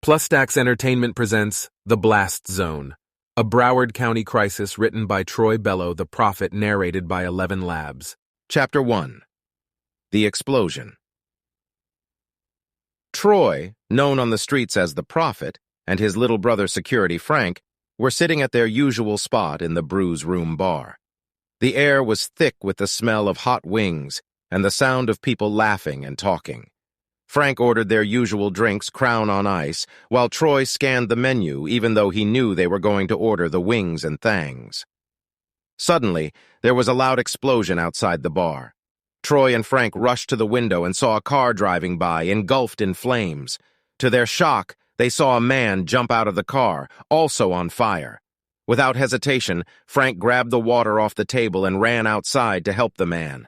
Plustax Entertainment presents The Blast Zone, a Broward County Crisis written by Troy Bello, the Prophet, narrated by 11 Labs. Chapter 1. The Explosion. Troy, known on the streets as the Prophet, and his little brother security Frank were sitting at their usual spot in the Brews Room bar. The air was thick with the smell of hot wings and the sound of people laughing and talking. Frank ordered their usual drinks, Crown on ice, while Troy scanned the menu even though he knew they were going to order the wings and thangs. Suddenly, there was a loud explosion outside the bar. Troy and Frank rushed to the window and saw a car driving by, engulfed in flames. To their shock, they saw a man jump out of the car, also on fire. Without hesitation, Frank grabbed the water off the table and ran outside to help the man.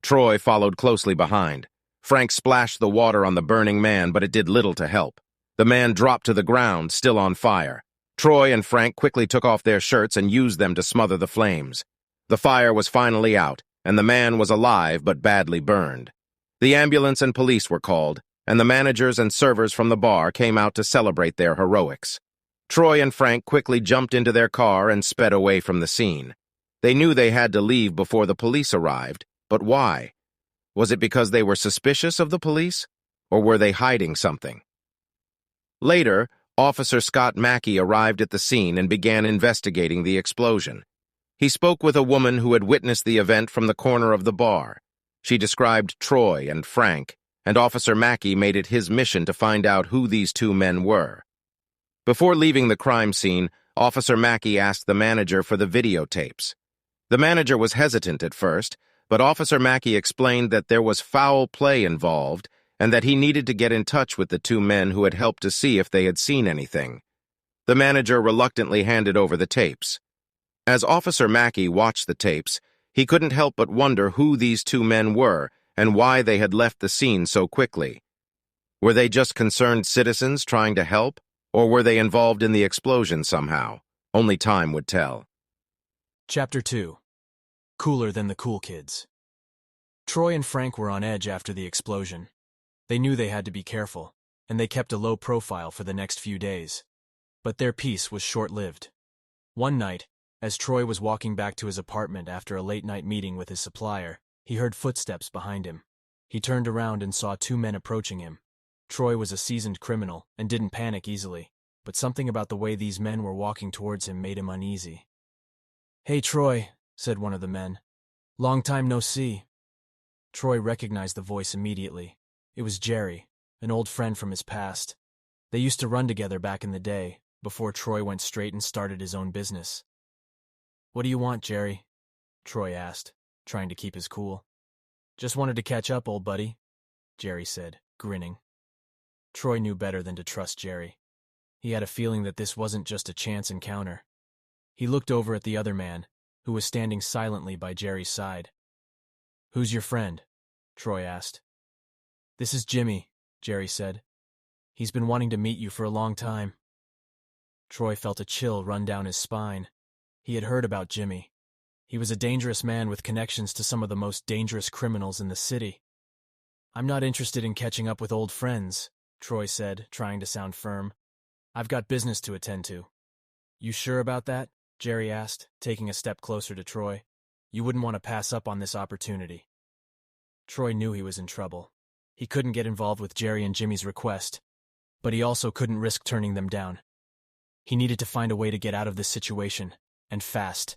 Troy followed closely behind. Frank splashed the water on the burning man, but it did little to help. The man dropped to the ground, still on fire. Troy and Frank quickly took off their shirts and used them to smother the flames. The fire was finally out, and the man was alive but badly burned. The ambulance and police were called, and the managers and servers from the bar came out to celebrate their heroics. Troy and Frank quickly jumped into their car and sped away from the scene. They knew they had to leave before the police arrived, but why? Was it because they were suspicious of the police, or were they hiding something? Later, Officer Scott Mackey arrived at the scene and began investigating the explosion. He spoke with a woman who had witnessed the event from the corner of the bar. She described Troy and Frank, and Officer Mackey made it his mission to find out who these two men were. Before leaving the crime scene, Officer Mackey asked the manager for the videotapes. The manager was hesitant at first, but Officer Mackey explained that there was foul play involved and that he needed to get in touch with the two men who had helped to see if they had seen anything. The manager reluctantly handed over the tapes. As Officer Mackey watched the tapes, he couldn't help but wonder who these two men were and why they had left the scene so quickly. Were they just concerned citizens trying to help, or were they involved in the explosion somehow? Only time would tell. Chapter 2. Cooler than the cool kids. Troy and Frank were on edge after the explosion. They knew they had to be careful, and they kept a low profile for the next few days. But their peace was short-lived. One night, as Troy was walking back to his apartment after a late-night meeting with his supplier, he heard footsteps behind him. He turned around and saw two men approaching him. Troy was a seasoned criminal and didn't panic easily, but something about the way these men were walking towards him made him uneasy. "Hey, Troy," said one of the men. "Long time no see." Troy recognized the voice immediately. It was Jerry, an old friend from his past. They used to run together back in the day, before Troy went straight and started his own business. "What do you want, Jerry?" Troy asked, trying to keep his cool. "Just wanted to catch up, old buddy," Jerry said, grinning. Troy knew better than to trust Jerry. He had a feeling that this wasn't just a chance encounter. He looked over at the other man, who was standing silently by Jerry's side. "Who's your friend?" Troy asked. "This is Jimmy," Jerry said. "He's been wanting to meet you for a long time." Troy felt a chill run down his spine. He had heard about Jimmy. He was a dangerous man with connections to some of the most dangerous criminals in the city. "I'm not interested in catching up with old friends," Troy said, trying to sound firm. "I've got business to attend to." "You sure about that?" Jerry asked, taking a step closer to Troy. "You wouldn't want to pass up on this opportunity." Troy knew he was in trouble. He couldn't get involved with Jerry and Jimmy's request, but he also couldn't risk turning them down. He needed to find a way to get out of this situation, and fast.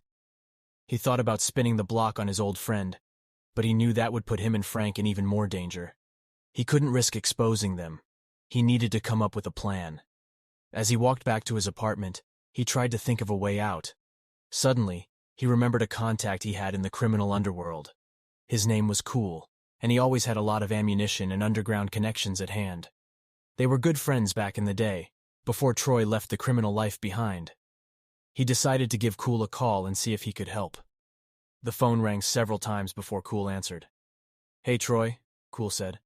He thought about spinning the block on his old friend, but he knew that would put him and Frank in even more danger. He couldn't risk exposing them. He needed to come up with a plan. As he walked back to his apartment, he tried to think of a way out. Suddenly, he remembered a contact he had in the criminal underworld. His name was Cool, and he always had a lot of ammunition and underground connections at hand. They were good friends back in the day, before Troy left the criminal life behind. He decided to give Cool a call and see if he could help. The phone rang several times before Cool answered. "Hey, Troy," Cool said.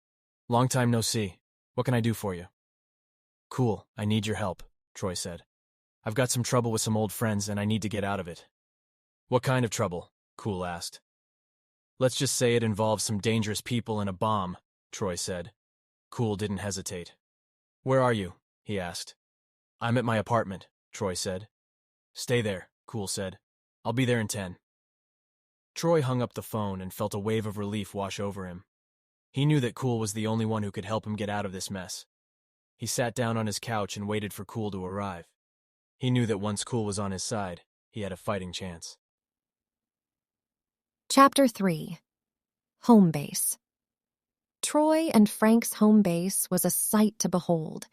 "Long time no see. What can I do for you?" "Cool, I need your help," Troy said. "I've got some trouble with some old friends and I need to get out of it." "What kind of trouble?" Cool asked. "Let's just say it involves some dangerous people and a bomb," Troy said. Cool didn't hesitate. "Where are you?" he asked. I'm at my apartment, Troy said. Stay there, Cool said. I'll be there in 10. Troy hung up the phone and felt a wave of relief wash over him. He knew that Cool was the only one who could help him get out of this mess. He sat down on his couch and waited for Cool to arrive. He knew that once Cool was on his side, he had a fighting chance. Chapter 3. Home Base. Troy and Frank's home base was a sight to behold.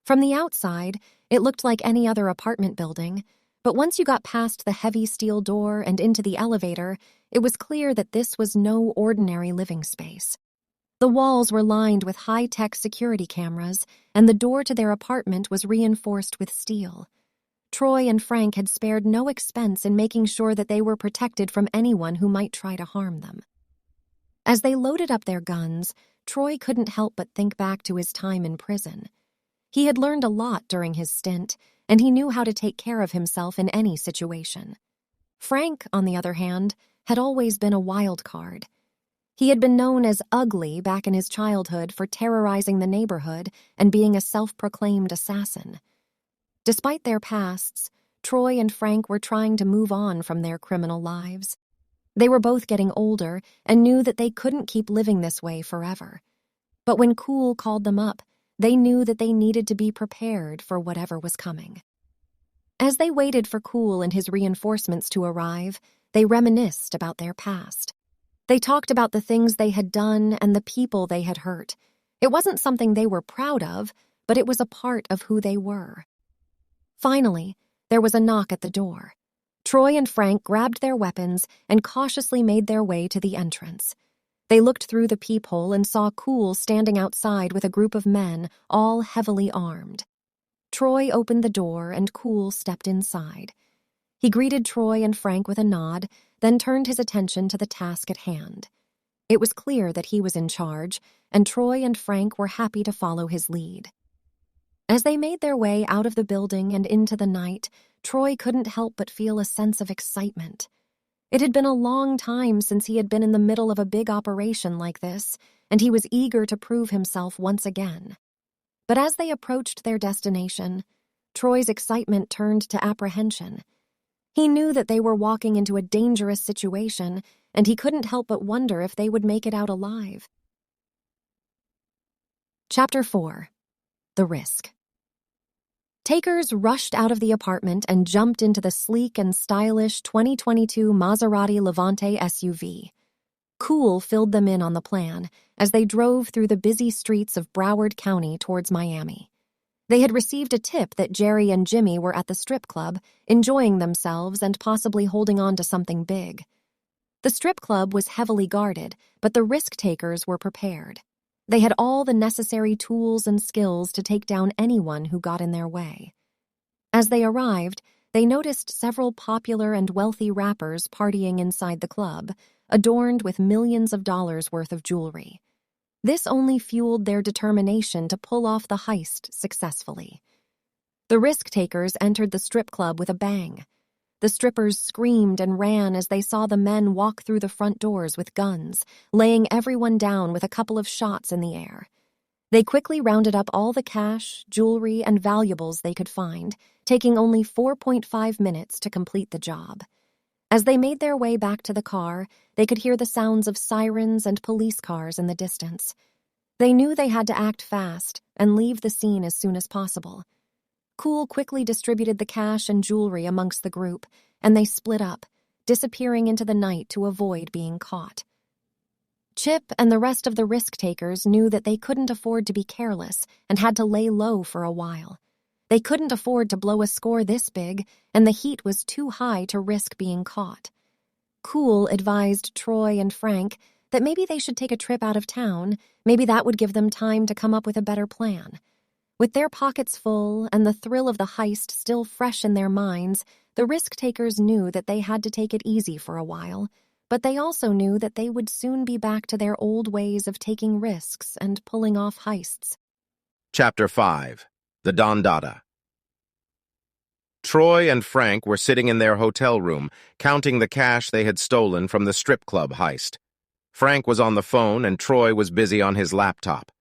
From the outside, it looked like any other apartment building, but once you got past the heavy steel door and into the elevator, it was clear that this was no ordinary living space. The walls were lined with high-tech security cameras, and the door to their apartment was reinforced with steel. Troy and Frank had spared no expense in making sure that they were protected from anyone who might try to harm them. As they loaded up their guns, Troy couldn't help but think back to his time in prison. He had learned a lot during his stint, and he knew how to take care of himself in any situation. Frank, on the other hand, had always been a wild card. He had been known as ugly back in his childhood for terrorizing the neighborhood and being a self-proclaimed assassin. Despite their pasts, Troy and Frank were trying to move on from their criminal lives. They were both getting older and knew that they couldn't keep living this way forever. But when Cool called them up, they knew that they needed to be prepared for whatever was coming. As they waited for Cool and his reinforcements to arrive, they reminisced about their past. They talked about the things they had done and the people they had hurt. It wasn't something they were proud of, but it was a part of who they were. Finally, there was a knock at the door. Troy and Frank grabbed their weapons and cautiously made their way to the entrance. They looked through the peephole and saw Cool standing outside with a group of men, all heavily armed. Troy opened the door and Cool stepped inside. He greeted Troy and Frank with a nod, then turned his attention to the task at hand. It was clear that he was in charge, and Troy and Frank were happy to follow his lead. As they made their way out of the building and into the night, Troy couldn't help but feel a sense of excitement. It had been a long time since he had been in the middle of a big operation like this, and he was eager to prove himself once again. But as they approached their destination, Troy's excitement turned to apprehension. He knew that they were walking into a dangerous situation, and he couldn't help but wonder if they would make it out alive. Chapter 4. The Risk. Takers rushed out of the apartment and jumped into the sleek and stylish 2022 Maserati Levante SUV. Cool filled them in on the plan as they drove through the busy streets of Broward County towards Miami. They had received a tip that Jerry and Jimmy were at the strip club, enjoying themselves and possibly holding on to something big. The strip club was heavily guarded, but the risk-takers were prepared. They had all the necessary tools and skills to take down anyone who got in their way. As they arrived, they noticed several popular and wealthy rappers partying inside the club, adorned with millions of dollars worth of jewelry. This only fueled their determination to pull off the heist successfully. The risk-takers entered the strip club with a bang. The strippers screamed and ran as they saw the men walk through the front doors with guns, laying everyone down with a couple of shots in the air. They quickly rounded up all the cash, jewelry, and valuables they could find, taking only 4.5 minutes to complete the job. As they made their way back to the car, they could hear the sounds of sirens and police cars in the distance. They knew they had to act fast and leave the scene as soon as possible. Cool quickly distributed the cash and jewelry amongst the group, and they split up, disappearing into the night to avoid being caught. Chip and the rest of the risk-takers knew that they couldn't afford to be careless and had to lay low for a while. They couldn't afford to blow a score this big, and the heat was too high to risk being caught. Cool advised Troy and Frank that maybe they should take a trip out of town. Maybe that would give them time to come up with a better plan. With their pockets full and the thrill of the heist still fresh in their minds, the risk-takers knew that they had to take it easy for a while, but they also knew that they would soon be back to their old ways of taking risks and pulling off heists. Chapter 5. The Dondada. Troy and Frank were sitting in their hotel room, counting the cash they had stolen from the strip club heist. Frank was on the phone and Troy was busy on his laptop.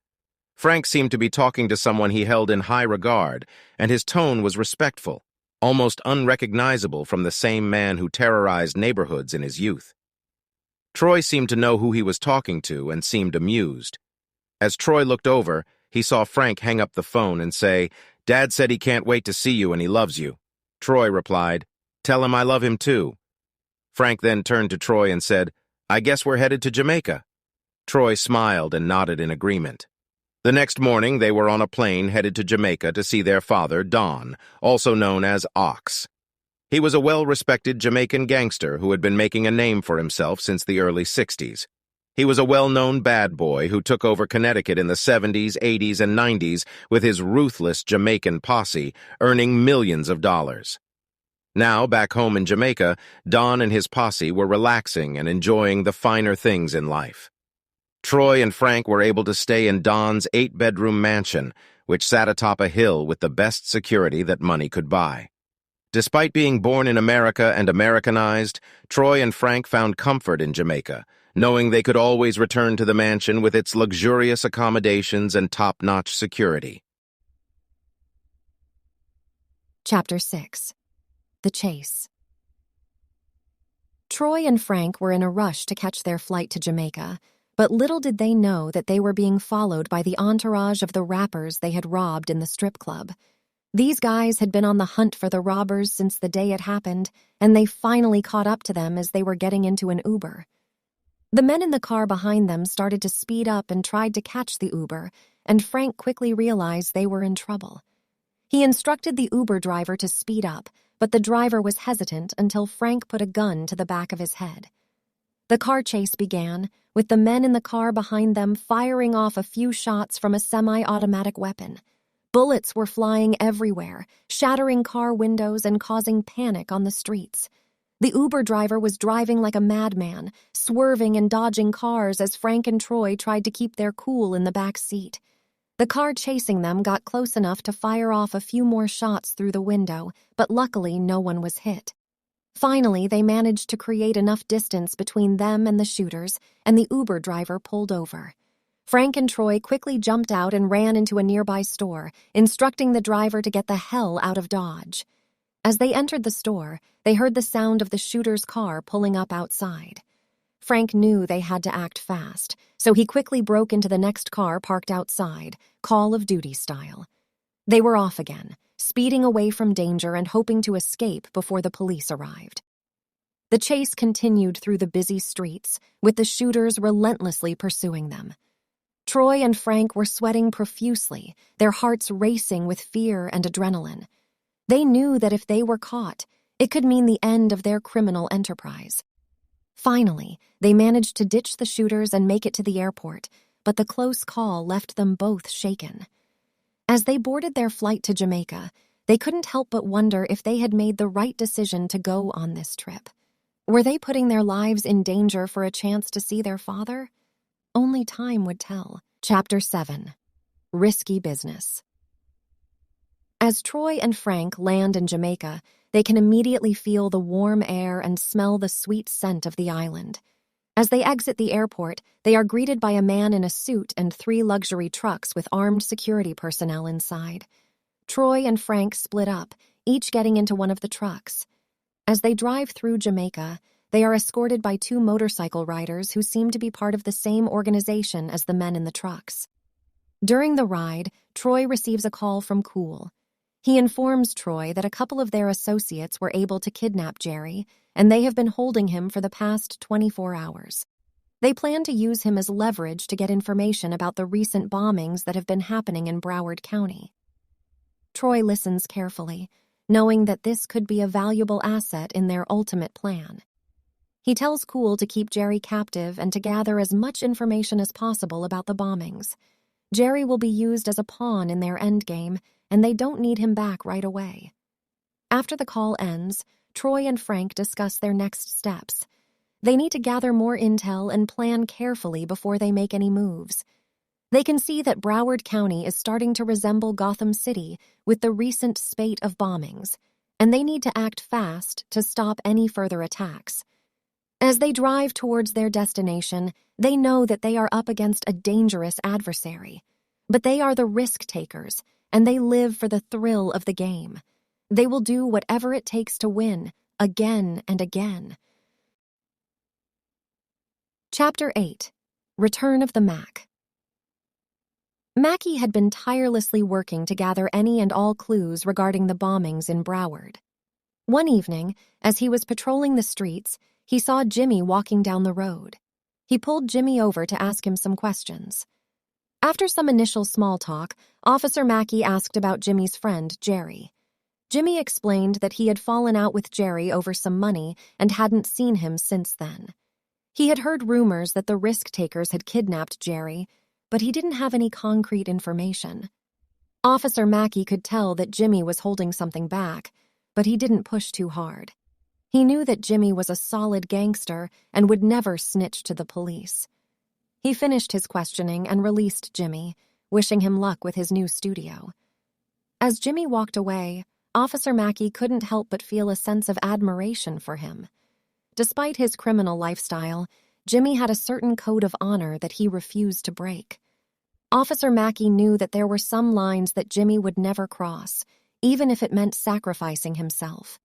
Frank seemed to be talking to someone he held in high regard, and his tone was respectful, almost unrecognizable from the same man who terrorized neighborhoods in his youth. Troy seemed to know who he was talking to and seemed amused. As Troy looked over, he saw Frank hang up the phone and say, "Dad said he can't wait to see you and he loves you." Troy replied, "Tell him I love him too." Frank then turned to Troy and said, "I guess we're headed to Jamaica." Troy smiled and nodded in agreement. The next morning, they were on a plane headed to Jamaica to see their father, Don, also known as Ox. He was a well-respected Jamaican gangster who had been making a name for himself since the early 60s. He was a well-known bad boy who took over Connecticut in the 70s, 80s, and 90s with his ruthless Jamaican posse, earning millions of dollars. Now, back home in Jamaica, Don and his posse were relaxing and enjoying the finer things in life. Troy and Frank were able to stay in Don's 8-bedroom mansion, which sat atop a hill with the best security that money could buy. Despite being born in America and Americanized, Troy and Frank found comfort in Jamaica, knowing they could always return to the mansion with its luxurious accommodations and top-notch security. Chapter 6. The Chase. Troy and Frank were in a rush to catch their flight to Jamaica, but little did they know that they were being followed by the entourage of the rappers they had robbed in the strip club. These guys had been on the hunt for the robbers since the day it happened, and they finally caught up to them as they were getting into an Uber. The men in the car behind them started to speed up and tried to catch the Uber, and Frank quickly realized they were in trouble. He instructed the Uber driver to speed up, but the driver was hesitant until Frank put a gun to the back of his head. The car chase began, with the men in the car behind them firing off a few shots from a semi-automatic weapon. Bullets were flying everywhere, shattering car windows and causing panic on the streets. The Uber driver was driving like a madman, swerving and dodging cars as Frank and Troy tried to keep their cool in the back seat. The car chasing them got close enough to fire off a few more shots through the window, but luckily no one was hit. Finally, they managed to create enough distance between them and the shooters, and the Uber driver pulled over. Frank and Troy quickly jumped out and ran into a nearby store, instructing the driver to get the hell out of Dodge. As they entered the store, they heard the sound of the shooter's car pulling up outside. Frank knew they had to act fast, so he quickly broke into the next car parked outside, Call of Duty style. They were off again, speeding away from danger and hoping to escape before the police arrived. The chase continued through the busy streets, with the shooters relentlessly pursuing them. Troy and Frank were sweating profusely, their hearts racing with fear and adrenaline. They knew that if they were caught, it could mean the end of their criminal enterprise. Finally, they managed to ditch the shooters and make it to the airport, but the close call left them both shaken. As they boarded their flight to Jamaica, they couldn't help but wonder if they had made the right decision to go on this trip. Were they putting their lives in danger for a chance to see their father? Only time would tell. Chapter 7. Risky Business. As Troy and Frank land in Jamaica, they can immediately feel the warm air and smell the sweet scent of the island. As they exit the airport, they are greeted by a man in a suit and 3 luxury trucks with armed security personnel inside. Troy and Frank split up, each getting into one of the trucks. As they drive through Jamaica, they are escorted by 2 motorcycle riders who seem to be part of the same organization as the men in the trucks. During the ride, Troy receives a call from Cool. He informs Troy that a couple of their associates were able to kidnap Jerry, and they have been holding him for the past 24 hours. They plan to use him as leverage to get information about the recent bombings that have been happening in Broward County. Troy listens carefully, knowing that this could be a valuable asset in their ultimate plan. He tells Cool to keep Jerry captive and to gather as much information as possible about the bombings. Jerry will be used as a pawn in their endgame, and they don't need him back right away. After the call ends, Troy and Frank discuss their next steps. They need to gather more intel and plan carefully before they make any moves. They can see that Broward County is starting to resemble Gotham City with the recent spate of bombings, and they need to act fast to stop any further attacks. As they drive towards their destination, they know that they are up against a dangerous adversary. But they are the risk takers, and they live for the thrill of the game. They will do whatever it takes to win, again and again. Chapter 8. Return of the Mac. Mackie had been tirelessly working to gather any and all clues regarding the bombings in Broward. One evening, as he was patrolling the streets, he saw Jimmy walking down the road. He pulled Jimmy over to ask him some questions. After some initial small talk, Officer Mackie asked about Jimmy's friend, Jerry. Jimmy explained that he had fallen out with Jerry over some money and hadn't seen him since then. He had heard rumors that the risk-takers had kidnapped Jerry, but he didn't have any concrete information. Officer Mackie could tell that Jimmy was holding something back, but he didn't push too hard. He knew that Jimmy was a solid gangster and would never snitch to the police. He finished his questioning and released Jimmy, wishing him luck with his new studio. As Jimmy walked away, Officer Mackie couldn't help but feel a sense of admiration for him. Despite his criminal lifestyle, Jimmy had a certain code of honor that he refused to break. Officer Mackie knew that there were some lines that Jimmy would never cross, even if it meant sacrificing himself.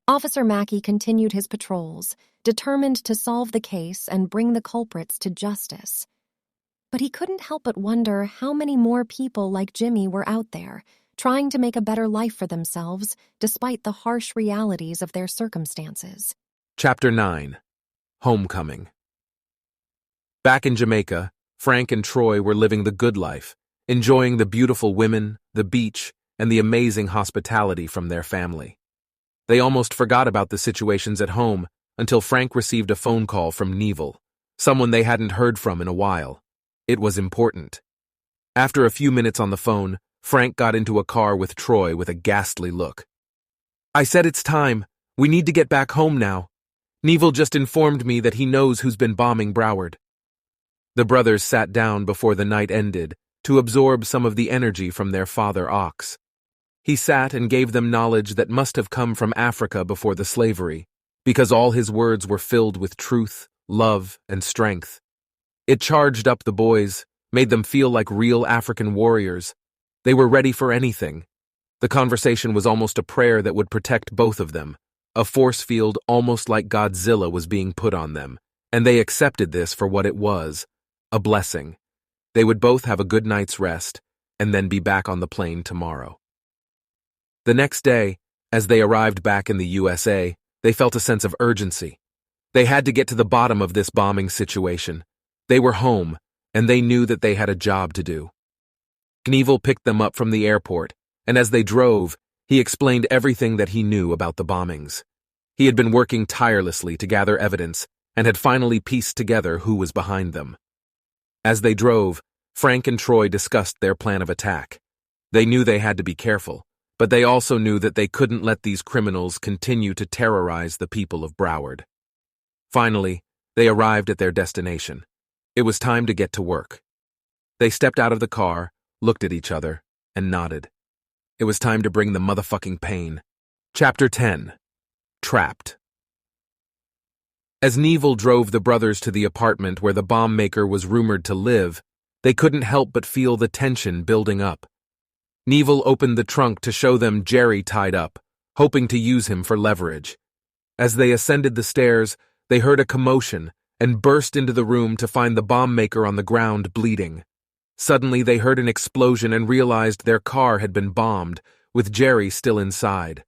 Officer Mackie continued his patrols, determined to solve the case and bring the culprits to justice. But he couldn't help but wonder how many more people like Jimmy were out there, trying to make a better life for themselves despite the harsh realities of their circumstances. Chapter 9. Homecoming. Back in Jamaica, Frank and Troy were living the good life, enjoying the beautiful women, the beach, and the amazing hospitality from their family. They almost forgot about the situations at home until Frank received a phone call from Neville, someone they hadn't heard from in a while. It was important. After a few minutes on the phone, Frank got into a car with Troy with a ghastly look. "I said it's time. We need to get back home now. Neville just informed me that he knows who's been bombing Broward." The brothers sat down before the night ended to absorb some of the energy from their father Ox. He sat and gave them knowledge that must have come from Africa before the slavery, because all his words were filled with truth, love, and strength. It charged up the boys, made them feel like real African warriors. They were ready for anything. The conversation was almost a prayer that would protect both of them, a force field almost like Godzilla was being put on them, and they accepted this for what it was, a blessing. They would both have a good night's rest, and then be back on the plane tomorrow. The next day, as they arrived back in the USA, they felt a sense of urgency. They had to get to the bottom of this bombing situation. They were home, and they knew that they had a job to do. Neville picked them up from the airport, and as they drove, he explained everything that he knew about the bombings. He had been working tirelessly to gather evidence and had finally pieced together who was behind them. As they drove, Frank and Troy discussed their plan of attack. They knew they had to be careful, but they also knew that they couldn't let these criminals continue to terrorize the people of Broward. Finally, they arrived at their destination. It was time to get to work. They stepped out of the car, looked at each other, and nodded. It was time to bring the motherfucking pain. Chapter 10. Trapped. As Neville drove the brothers to the apartment where the bomb maker was rumored to live, they couldn't help but feel the tension building up. Neville opened the trunk to show them Jerry tied up, hoping to use him for leverage. As they ascended the stairs, they heard a commotion and burst into the room to find the bomb maker on the ground bleeding. Suddenly they heard an explosion and realized their car had been bombed, with Jerry still inside.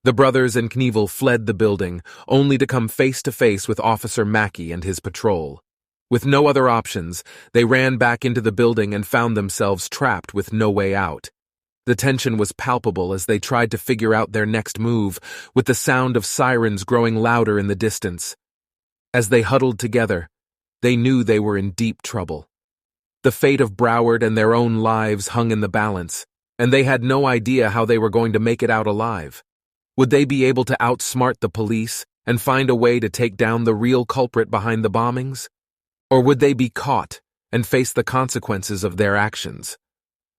The brothers and Knievel fled the building, only to come face to face with Officer Mackie and his patrol. With no other options, they ran back into the building and found themselves trapped with no way out. The tension was palpable as they tried to figure out their next move, with the sound of sirens growing louder in the distance. As they huddled together, they knew they were in deep trouble. The fate of Broward and their own lives hung in the balance, and they had no idea how they were going to make it out alive. Would they be able to outsmart the police and find a way to take down the real culprit behind the bombings? Or would they be caught and face the consequences of their actions?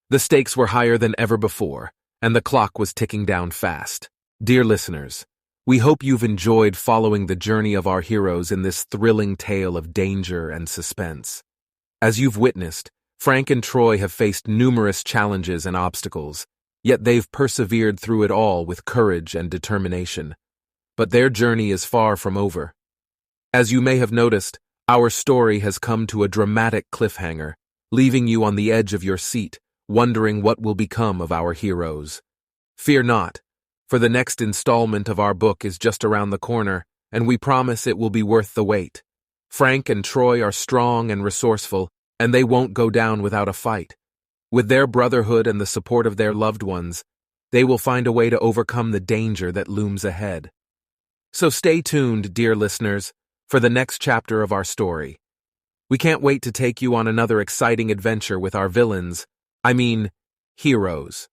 The stakes were higher than ever before, and the clock was ticking down fast. Dear listeners, we hope you've enjoyed following the journey of our heroes in this thrilling tale of danger and suspense. As you've witnessed, Frank and Troy have faced numerous challenges and obstacles, yet they've persevered through it all with courage and determination. But their journey is far from over. As you may have noticed, our story has come to a dramatic cliffhanger, leaving you on the edge of your seat, wondering what will become of our heroes. Fear not, for the next installment of our book is just around the corner, and we promise it will be worth the wait. Frank and Troy are strong and resourceful, and they won't go down without a fight. With their brotherhood and the support of their loved ones, they will find a way to overcome the danger that looms ahead. So stay tuned, dear listeners, for the next chapter of our story. We can't wait to take you on another exciting adventure with our villains, heroes.